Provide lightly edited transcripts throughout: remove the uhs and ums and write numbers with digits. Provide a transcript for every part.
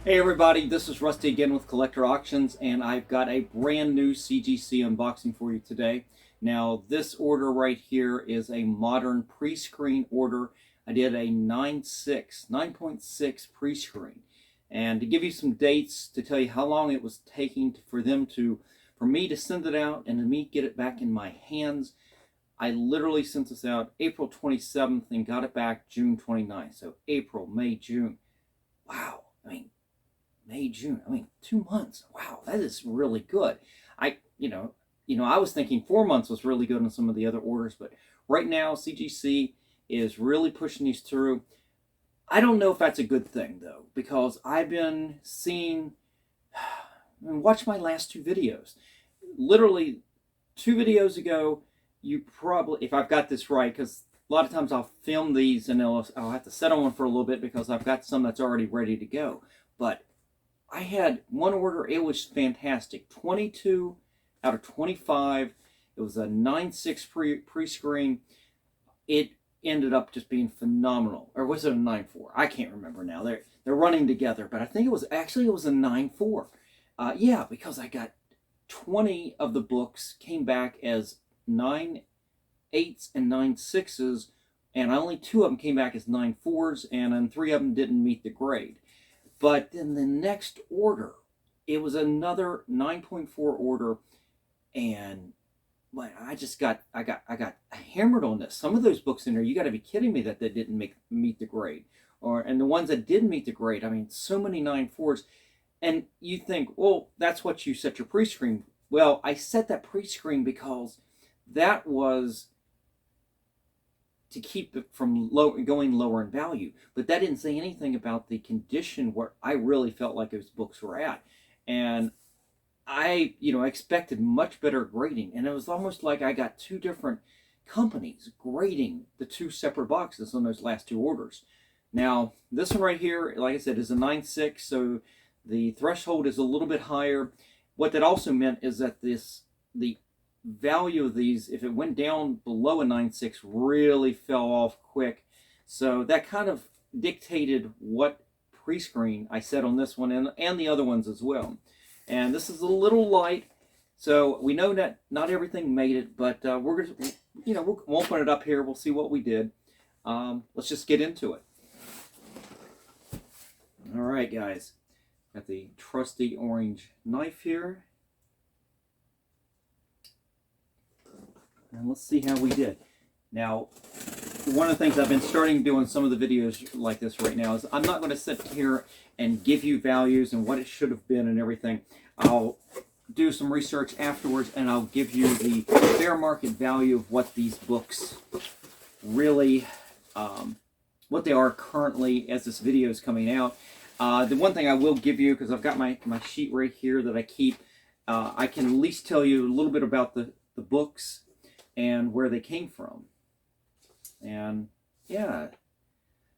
Hey everybody, this is Rusty again with Collector Auctions, and I've got a brand new CGC unboxing for you today. Now this order right here is a modern pre-screen order. I did a 9.6 pre-screen. And to give you some dates to tell you how long it was taking for me to send it out and to me get it back in my hands, I literally sent this out April 27th and got it back June 29th. So April, May, June. Wow. May, June. 2 months. Wow, that is really good. I was thinking 4 months was really good on some of the other orders, but right now CGC is really pushing these through. I don't know if that's a good thing though, because I've been seeing, watch my last two videos. Literally 2 videos ago, you probably, if I've got this right, because a lot of times I'll film these and I'll have to set on one for a little bit because I've got some that's already ready to go. But I had one order, it was fantastic. 22 out of 25. It was a 9.6 pre-screen. It ended up just being phenomenal. Or was it a 9.4? I can't remember now. They're running together, but I think it was a 9.4. Yeah, because I got 20 of the books came back as 9.8s and 9.6s, and only 2 of them came back as 9.4s, and then 3 of them didn't meet the grade. But then the next order, it was another 9.4 order, and I got hammered on this. Some of those books in there, you got to be kidding me that they didn't meet the grade, and the ones that did meet the grade, so many 9.4s, and you think, well, that's what you set your pre-screen. Well, I set that pre-screen because that was to keep it from going lower in value. But that didn't say anything about the condition where I really felt like those books were at. And I expected much better grading. And it was almost like I got 2 different companies grading the 2 separate boxes on those last 2 orders. Now, this one right here, like I said, is a 9.6, so the threshold is a little bit higher. What that also meant is that the value of these, if it went down below a 9.6, really fell off quick. So that kind of dictated what pre-screen I set on this one and the other ones as well. And this is a little light, so we know that not everything made it, but we're going to, we'll open it up here. We'll see what we did. Let's just get into it. All right, guys. Got the trusty orange knife here. And let's see how we did. Now, one of the things I've been starting doing some of the videos like this right now is I'm not going to sit here and give you values and what it should have been and everything. I'll do some research afterwards and I'll give you the fair market value of what these books really, what they are currently as this video is coming out. The one thing I will give you, because I've got my sheet right here that I keep, I can at least tell you a little bit about the books and where they came from. And yeah,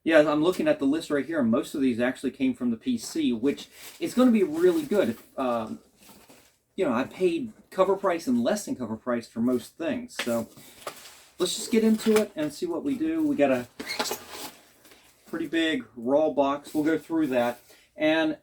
I'm looking at the list right here, and most of these actually came from the PC, which is going to be really good. I paid cover price and less than cover price for most things. So let's just get into it and see what we do. We got a pretty big raw box. We'll go through that. And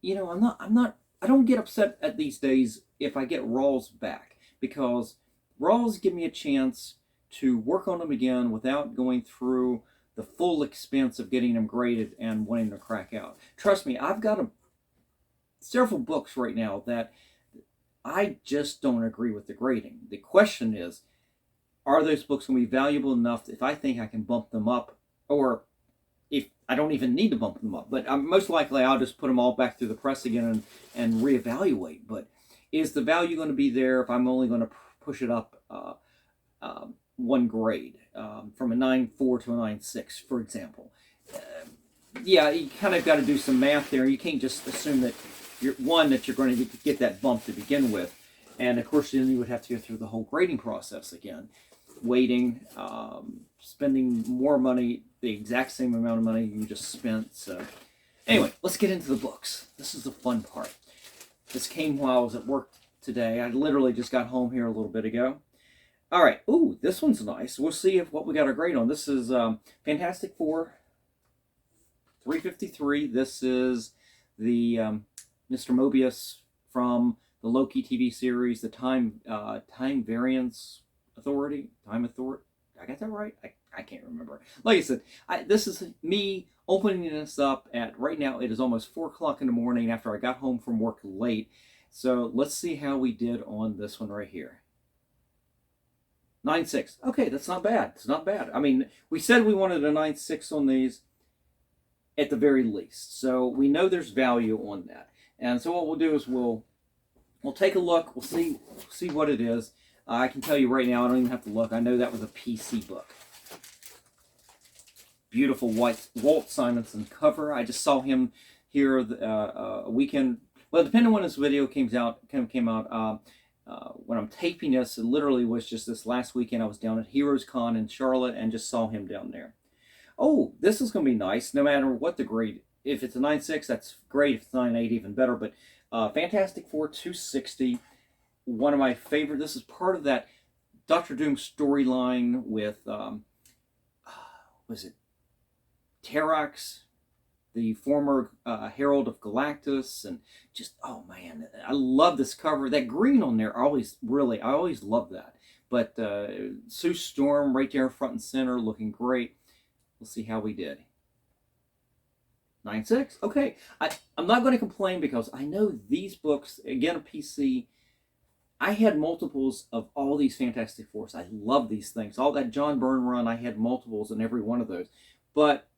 I don't get upset at these days if I get raws back, because raws give me a chance to work on them again without going through the full expense of getting them graded and wanting to crack out. Trust me, I've got several books right now that I just don't agree with the grading. The question is, are those books going to be valuable enough if I think I can bump them up, or if I don't even need to bump them up? But most likely I'll just put them all back through the press again and reevaluate. But is the value going to be there if I'm only going to push it up one grade, from a 9.4 to a 9.6, for example? Yeah, you kind of got to do some math there. You can't just assume that you're going to get that bump to begin with. And of course, then you would have to go through the whole grading process again, waiting, spending more money, the exact same amount of money you just spent. So anyway, let's get into the books. This is the fun part. This came while I was at work today. I literally just got home here a little bit ago. All right. Ooh, this one's nice. We'll see what we got our grade on. This is Fantastic Four 353. This is the Mr. Mobius from the Loki TV series, the Time Variance Authority, Time Authority. I got that right? I can't remember. Like I said, this is me opening this up at, right now it is almost 4 o'clock in the morning after I got home from work late. So let's see how we did on this one right here. 9.6. Okay, that's not bad. It's not bad. I mean, we said we wanted a 9.6 on these at the very least. So we know there's value on that. And so what we'll do is we'll take a look. We'll see what it is. I can tell you right now, I don't even have to look. I know that was a PC book. Beautiful white Walt Simonson cover. I just saw him here a weekend. Well, depending on when this video came out, when I'm taping this, it literally was just this last weekend. I was down at Heroes Con in Charlotte and just saw him down there. Oh, this is going to be nice, no matter what the grade. If it's a 9.6, that's great. If it's 9.8, even better. But Fantastic Four 260, one of my favorite. This is part of that Doctor Doom storyline with, was it Terrax, the former Herald of Galactus, and just, oh man, I love this cover. That green on there, I always love that. But Sue Storm right there front and center, looking great. We'll see how we did. 9.6, okay. I'm not going to complain because I know these books, again, a PC, I had multiples of all these Fantastic Fours. I love these things. All that John Byrne run, I had multiples in every one of those. But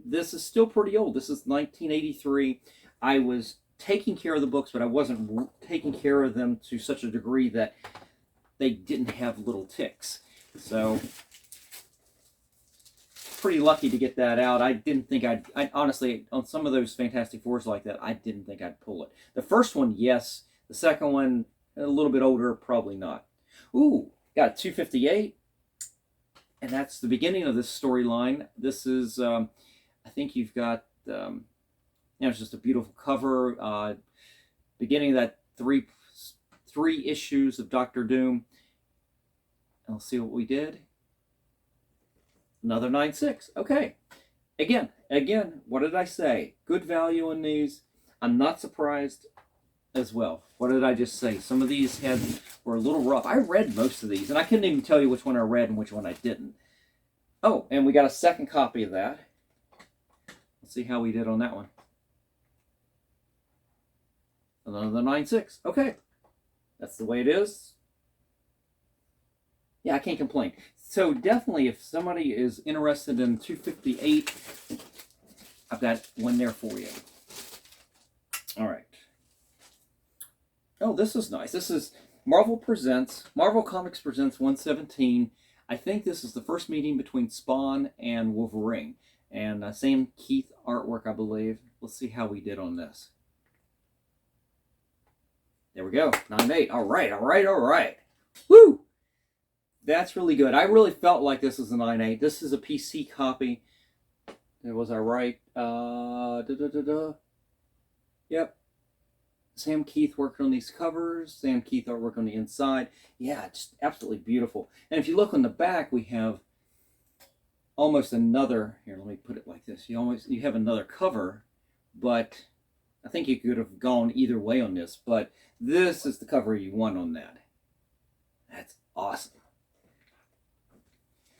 this is still pretty old. This is 1983. I was taking care of the books, but I wasn't taking care of them to such a degree that they didn't have little ticks. So, pretty lucky to get that out. I didn't think I honestly, on some of those Fantastic Fours like that, I didn't think I'd pull it. The first one, yes. The second one, a little bit older, probably not. Ooh, got a 258. And that's the beginning of this storyline. This is, I think you've got, it's just a beautiful cover. Beginning of that three issues of Doctor Doom. And let's see what we did. Another 9.6. Okay. Again, what did I say? Good value on these. I'm not surprised as well. What did I just say? Some of these were a little rough. I read most of these, and I couldn't even tell you which one I read and which one I didn't. Oh, and we got a second copy of that. Let's see how we did on that one. Another 9.6. Okay. That's the way it is. Yeah, I can't complain. So definitely, if somebody is interested in 258, I've got one there for you. All right. Oh, this is nice. This is Marvel Comics Presents 117. I think this is the first meeting between Spawn and Wolverine. And Sam Keith artwork, I believe. Let's see how we did on this. There we go. 9.8. All right. Woo! That's really good. I really felt like this is a 9.8. This is a PC copy. Was I right? Yep. Sam Keith worked on these covers. Sam Keith artwork on the inside. Yeah, just absolutely beautiful. And if you look on the back, we have almost another. Here, let me put it like this. You have another cover, but I think you could have gone either way on this. But this is the cover you want on that. That's awesome.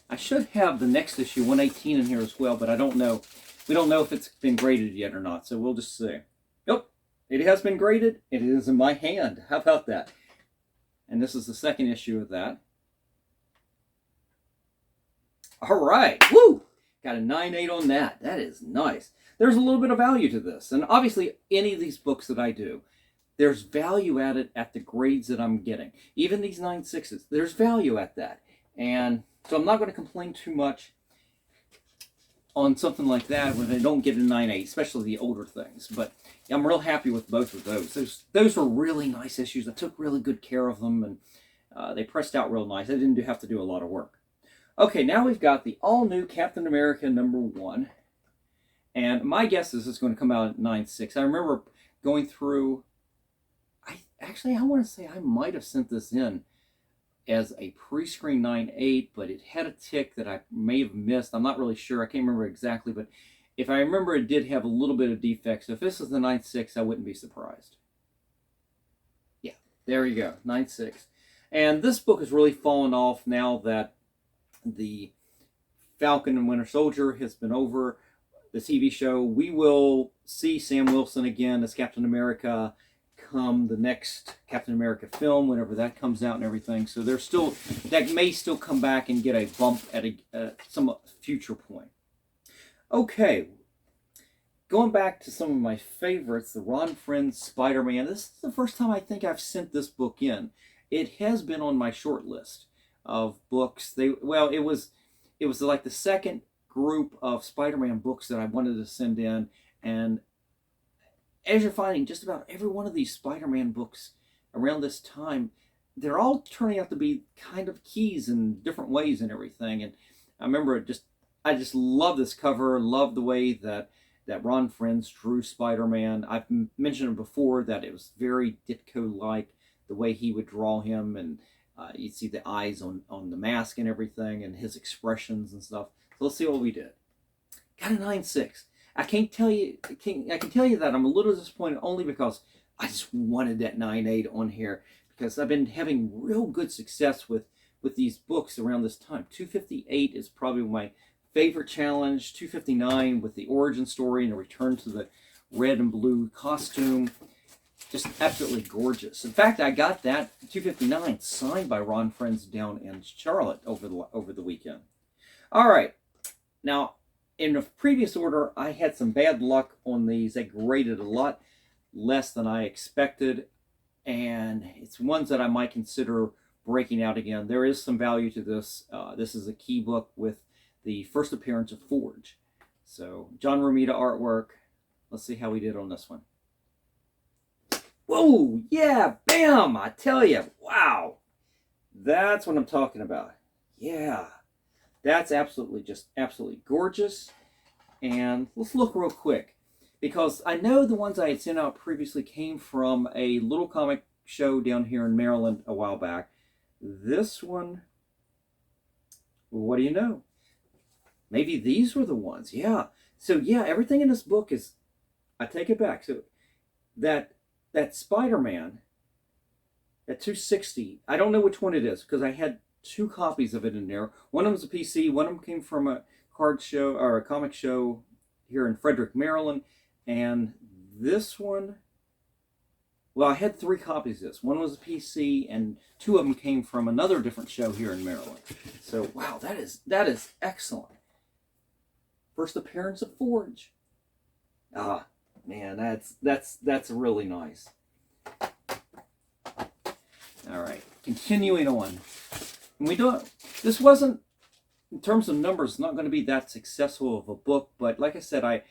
I should have the next issue, 118, in here as well, but I don't know. We don't know if it's been graded yet or not, so we'll just see. Nope, it has been graded. It is in my hand. How about that? And this is the second issue of that. All right, woo! Got a 9.8 on that. That is nice. There's a little bit of value to this, and obviously any of these books that I do, there's value added at the grades that I'm getting. Even these 9.6s, there's value at that. And so I'm not going to complain too much on something like that when they don't get a 9.8, especially the older things. But I'm real happy with both of those. Those were really nice issues. I took really good care of them, and they pressed out real nice. I didn't have to do a lot of work. Okay, now we've got the all-new Captain America #1. And my guess is it's going to come out at 9.6. I remember going through... I want to say I might have sent this in as a pre-screen 9.8, but it had a tick that I may have missed. I'm not really sure. I can't remember exactly, but if I remember, it did have a little bit of defects. So if this is the 9.6, I wouldn't be surprised. Yeah, there you go, 9.6. And this book has really fallen off now that the Falcon and Winter Soldier has been over, the TV show. We will see Sam Wilson again as Captain America come the next Captain America film, whenever that comes out and everything. So there's still, that may still come back and get a bump at some future point. Okay, going back to some of my favorites, the Ron Friends Spider-Man. This is the first time I think I've sent this book in. It has been on my short list of books. It was like the second group of Spider-Man books that I wanted to send in, and as you're finding, just about every one of these Spider-Man books around this time, they're all turning out to be kind of keys in different ways and everything. And I remember I just love this cover, love the way that Ron Friends drew Spider-Man. I've mentioned it before that it was very Ditko-like, the way he would draw him, and you'd see the eyes on the mask and everything, and his expressions and stuff. So let's see what we did. Got a 9.6. I can tell you that I'm a little disappointed, only because I just wanted that 9.8 on here, because I've been having real good success with these books around this time. 258 is probably my favorite challenge. 259 with the origin story and the return to the red and blue costume. Just absolutely gorgeous. In fact, I got that 259 signed by Ron Friends down in Charlotte over the weekend. All right. Now, in the previous order, I had some bad luck on these. They graded a lot less than I expected, and it's ones that I might consider breaking out again. There is some value to this. This is a key book with the first appearance of Forge. So, John Romita artwork. Let's see how we did on this one. Whoa, yeah, bam, I tell you, wow. That's what I'm talking about. Yeah. That's absolutely gorgeous. And let's look real quick, because I know the ones I had sent out previously came from a little comic show down here in Maryland a while back. This one, what do you know? Maybe these were the ones. Yeah. So yeah, everything in this book is, I take it back. So that Spider-Man, that 260, I don't know which one it is, because I had two copies of it in there. One of them was a PC, one of them came from a card show or a comic show here in Frederick, Maryland, and this one, well, I had three copies of this. One was a PC, and two of them came from another different show here in Maryland. So wow, that is excellent. First appearance of Forge. Ah, man, that's really nice. All right, continuing on. This wasn't, in terms of numbers, not going to be that successful of a book, but like I said,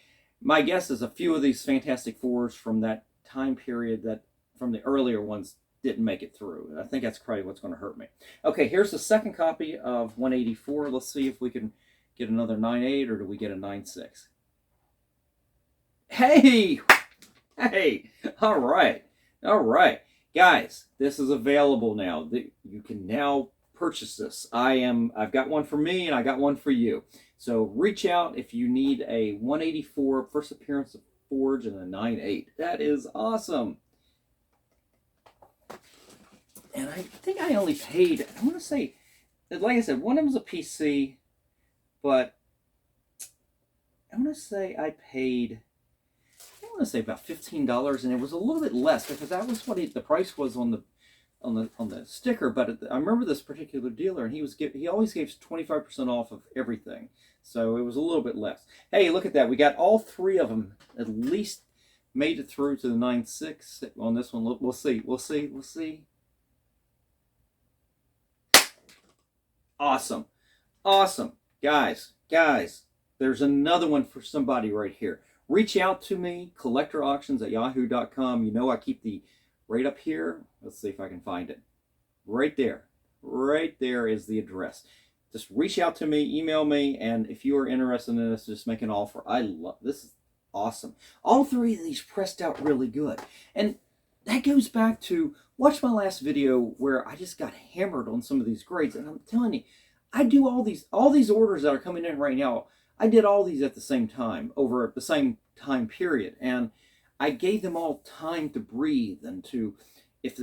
my guess is a few of these Fantastic Fours from that time period, that from the earlier ones, didn't make it through. I think that's probably what's going to hurt me. Okay, here's the second copy of 184. Let's see if we can get another 9.8, or do we get a 9.6? Hey! Hey! All right. Guys, this is available now. You can now purchase this. I've got one for me, and I got one for you. So reach out if you need a 184 first appearance of Forge and a 9.8. That is awesome. And I think I only paid, I want to say, like I said, one of them was a PC, but I want to say I paid, about $15, and it was a little bit less, because that was what the price was on the sticker. But I remember this particular dealer, and he always gave 25% off of everything, so it was a little bit less. Hey, look at that! We got all three of them at least made it through to the 9.6 on this one. We'll see. Awesome, guys. There's another one for somebody right here. Reach out to me, collectorauctions@yahoo.com. You know I keep the right up here. Let's see if I can find it. Right there. Right there is the address. Just reach out to me, email me, and if you are interested in this, just make an offer. This is awesome. All three of these pressed out really good. And that goes back to, watch my last video where I just got hammered on some of these grades. And I'm telling you, I do all these orders that are coming in right now. I did all these at the same time, over the same time period, and I gave them all time to breathe and to, if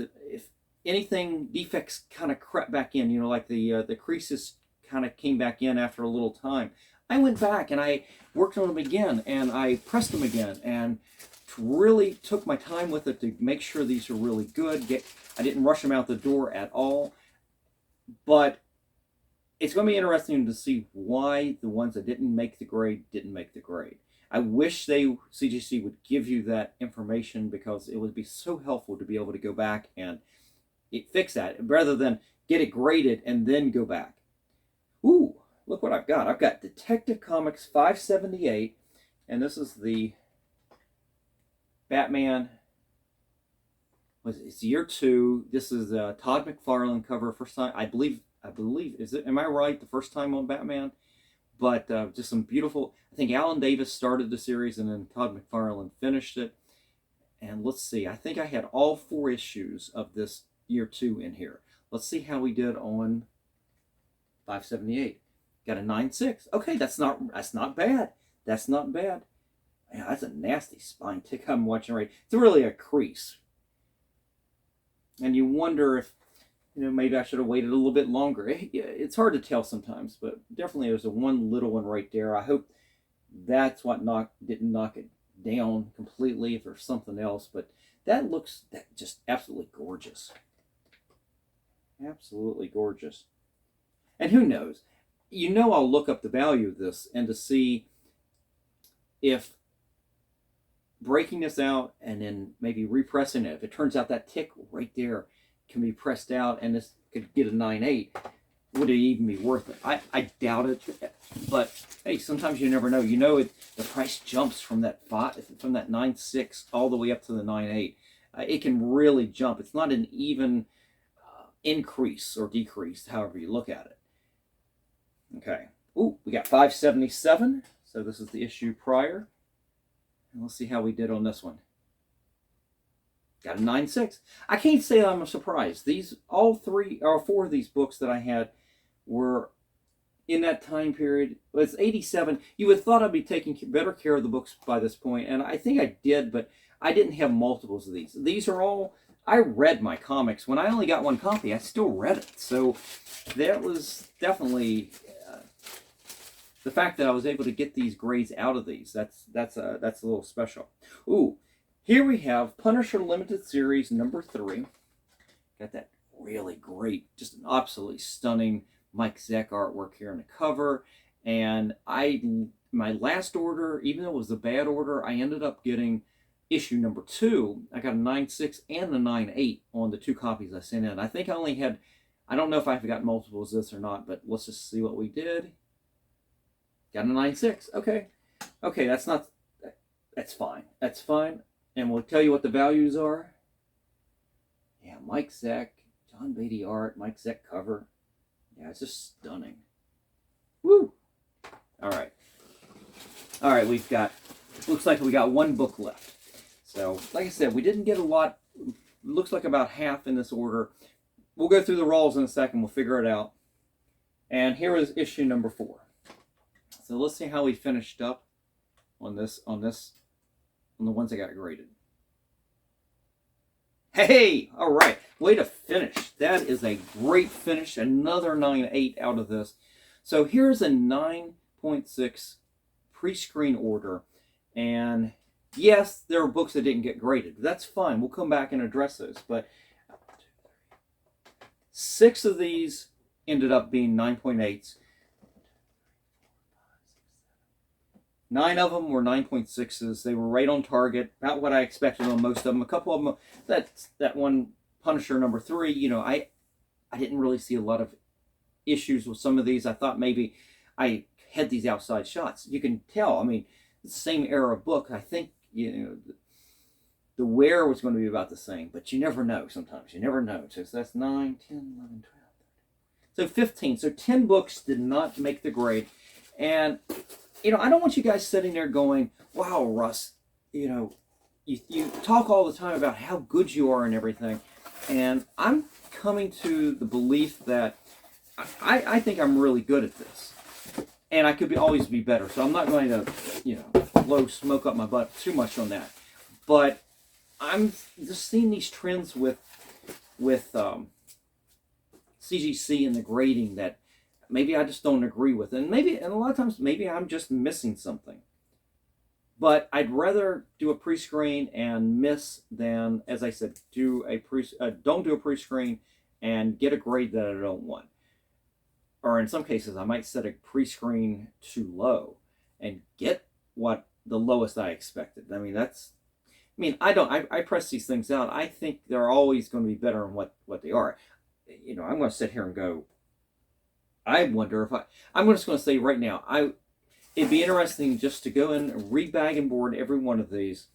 anything, defects kind of crept back in, like the creases kind of came back in after a little time, I went back and I worked on them again, and I pressed them again, and really took my time with it to make sure these are really good. I didn't rush them out the door at all, but it's going to be interesting to see why the ones that didn't make the grade didn't make the grade. I wish CGC would give you that information, because it would be so helpful to be able to go back and fix that rather than get it graded and then go back. Ooh, look what I've got. I've got Detective Comics 578, and this is the Batman. It's year 2. This is Todd McFarlane cover. First time, I believe. Is it? Am I right? The first time on Batman. But just some beautiful. I think Alan Davis started the series, and then Todd McFarlane finished it. And let's see. I think I had all 4 issues of this year 2 in here. Let's see how we did on 578. Got a 9.6. Okay, that's not bad. That's not bad. Yeah, that's a nasty spine tick I'm watching right. It's really a crease. And you wonder if, maybe I should have waited a little bit longer. It's hard to tell sometimes, but definitely there's one little one right there. I hope that's what didn't knock it down completely, if there's something else. But that looks just absolutely gorgeous. Absolutely gorgeous. And who knows? I'll look up the value of this and to see if breaking this out and then maybe repressing it, if it turns out that tick right there can be pressed out and this could get a 9.8, would it even be worth it? I doubt it, but hey, sometimes you never know. The price jumps from that 9.6 all the way up to the 9.8. It can really jump. It's not an even increase or decrease, however you look at it. Okay. Ooh, we got 577. So this is the issue prior. And let's see how we did on this one. Got a 9.6. I can't say I'm surprised. All 3 or 4 of these books that I had were in that time period. It's 87. You would have thought I'd be taking better care of the books by this point, and I think I did, but I didn't have multiples of these. These are all, I read my comics. When I only got 1 copy, I still read it. So that was definitely the fact that I was able to get these grades out of these. That's a little special. Ooh. Here we have Punisher Limited Series number 3. Got that really great, just an absolutely stunning Mike Zeck artwork here on the cover. And my last order, even though it was a bad order, I ended up getting issue number 2. I got a 9.6 and a 9.8 on the 2 copies I sent in. I think I only had, I don't know if I've got multiples of this or not, but let's just see what we did. Got a 9.6. Okay. Okay, that's fine. That's fine. And we'll tell you what the values are. Yeah, Mike Zeck, John Beatty art, Mike Zeck cover. Yeah, it's just stunning. Woo! All right. All right, looks like we got 1 book left. So, like I said, we didn't get a lot. Looks like about half in this order. We'll go through the rolls in a second. We'll figure it out. And here is issue number 4. So let's see how we finished up on the ones that got graded. Hey, all right, way to finish. That is a great finish. Another 9.8 out of this. So here's a 9.6 pre-screen order. And yes, there are books that didn't get graded. That's fine. We'll come back and address those. But 6 of these ended up being 9.8s. 9 of them were 9.6s. They were right on target, about what I expected on most of them. A couple of them, that one Punisher number 3, I didn't really see a lot of issues with some of these. I thought maybe I had these outside shots. You can tell, it's the same era of book. I think, the wear was going to be about the same, but you never know sometimes. You never know. So that's 9, 10, 11, 12, 13. So 15. So 10 books did not make the grade. And I don't want you guys sitting there going, wow, Russ, you talk all the time about how good you are and everything. And I'm coming to the belief that I think I'm really good at this. and I could always be better. So I'm not going to, you know, blow smoke up my butt too much on that. But I'm just seeing these trends with CGC and the grading that maybe I just don't agree with, and a lot of times maybe I'm just missing something. But I'd rather do a pre-screen and miss than, as I said, don't do a pre-screen and get a grade that I don't want. Or in some cases, I might set a pre-screen too low and get what the lowest I expected. I mean, I press these things out. I think they're always going to be better than what they are. You know, I'm going to sit here and go, I wonder if I'm just going to say right now, it'd be interesting just to go in and rebag and board every one of these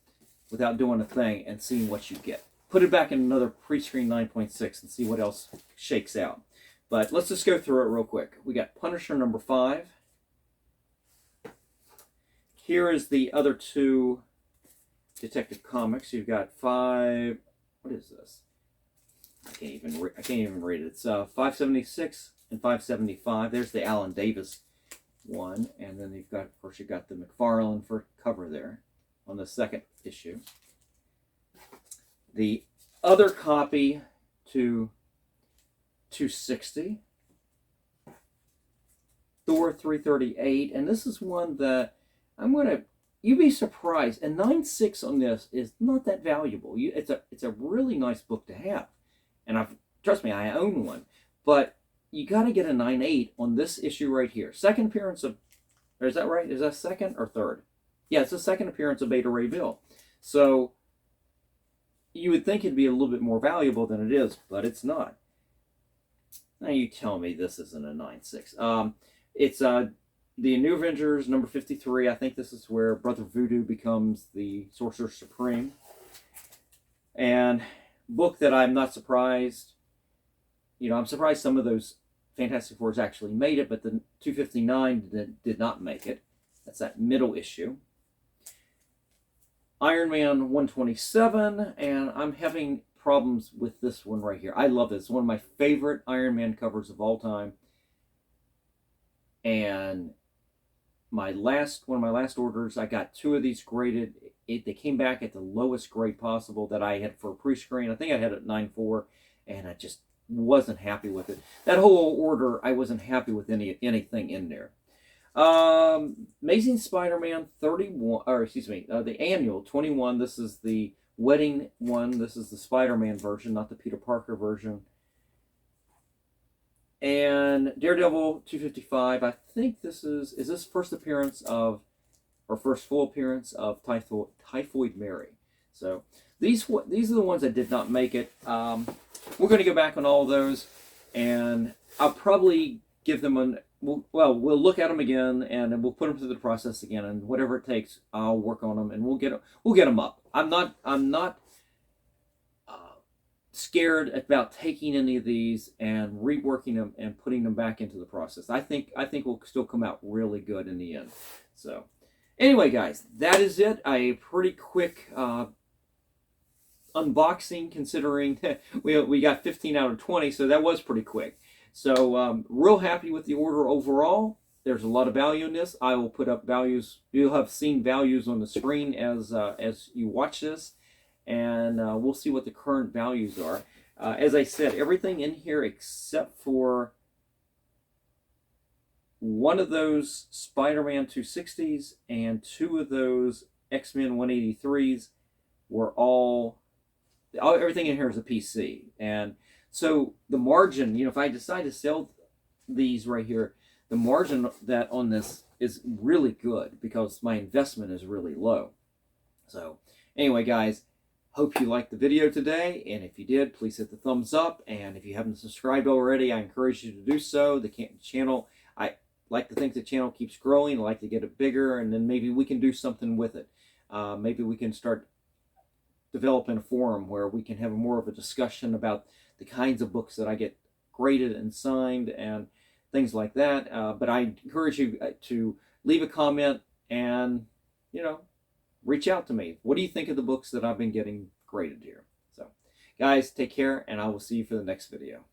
without doing a thing and seeing what you get. Put it back in another pre-screen 9.6 and see what else shakes out. But let's just go through it real quick. We got Punisher number 5. Here is the other 2 Detective Comics. You've got 5. What is this? I can't even read it. It's 576 and 575. There's the Alan Davis one, and then you've got the McFarlane for cover there on the second issue. The other copy to 260, Thor 338, and this is one that you'd be surprised. A 9.6 on this is not that valuable. It's a really nice book to have, and trust me, I own one. But you got to get a 9.8 on this issue right here. Second appearance of, or is that right? Is that second or third? Yeah, it's the second appearance of Beta Ray Bill. So you would think it'd be a little bit more valuable than it is, but it's not. Now you tell me this isn't a 9.6. It's the New Avengers number 53. I think this is where Brother Voodoo becomes the Sorcerer Supreme. And book that I'm not surprised. You know, I'm surprised some of those Fantastic Fours actually made it, but the 259 did not make it. That's that middle issue. Iron Man 127, and I'm having problems with this one right here. I love this. It's one of my favorite Iron Man covers of all time. And one of my last orders, I got 2 of these graded. They came back at the lowest grade possible that I had for a pre-screen. I think I had it at 9.4, and I just wasn't happy with it. That whole order, I wasn't happy with anything in there. Amazing Spider-Man 31, or excuse me, the annual 21. This is the wedding one. This is the Spider-Man version, not the Peter Parker version. And Daredevil 255. I think this is this first appearance of, or first full appearance of Typhoid Mary. So these are the ones that did not make it. We're going to go back on all of those, and I'll probably give them we'll look at them again, and then we'll put them through the process again, and whatever it takes, I'll work on them, and we'll get them up. I'm not scared about taking any of these and reworking them and putting them back into the process. I think we'll still come out really good in the end. So anyway, guys, that is it. A pretty quick unboxing, considering we got 15 out of 20, so that was pretty quick. So real happy with the order overall. There's a lot of value in this. I will put up values. You'll have seen values on the screen as you watch this, and we'll see what the current values are. As I said, everything in here except for one of those Spider-Man 260s and 2 of those X-Men 183s were everything in here is a PC. And so the margin, you know, if I decide to sell these right here, the margin that on this is really good because my investment is really low. So anyway, guys, hope you liked the video today, and if you did, please hit the thumbs up, and if you haven't subscribed already, I encourage you to do so. The channel, I like to think the channel keeps growing. I like to get it bigger, and then maybe we can do something with it. Maybe we can start developing a forum where we can have more of a discussion about the kinds of books that I get graded and signed and things like that. But I encourage you to leave a comment and, you know, reach out to me. What do you think of the books that I've been getting graded here? So, guys, take care, and I will see you for the next video.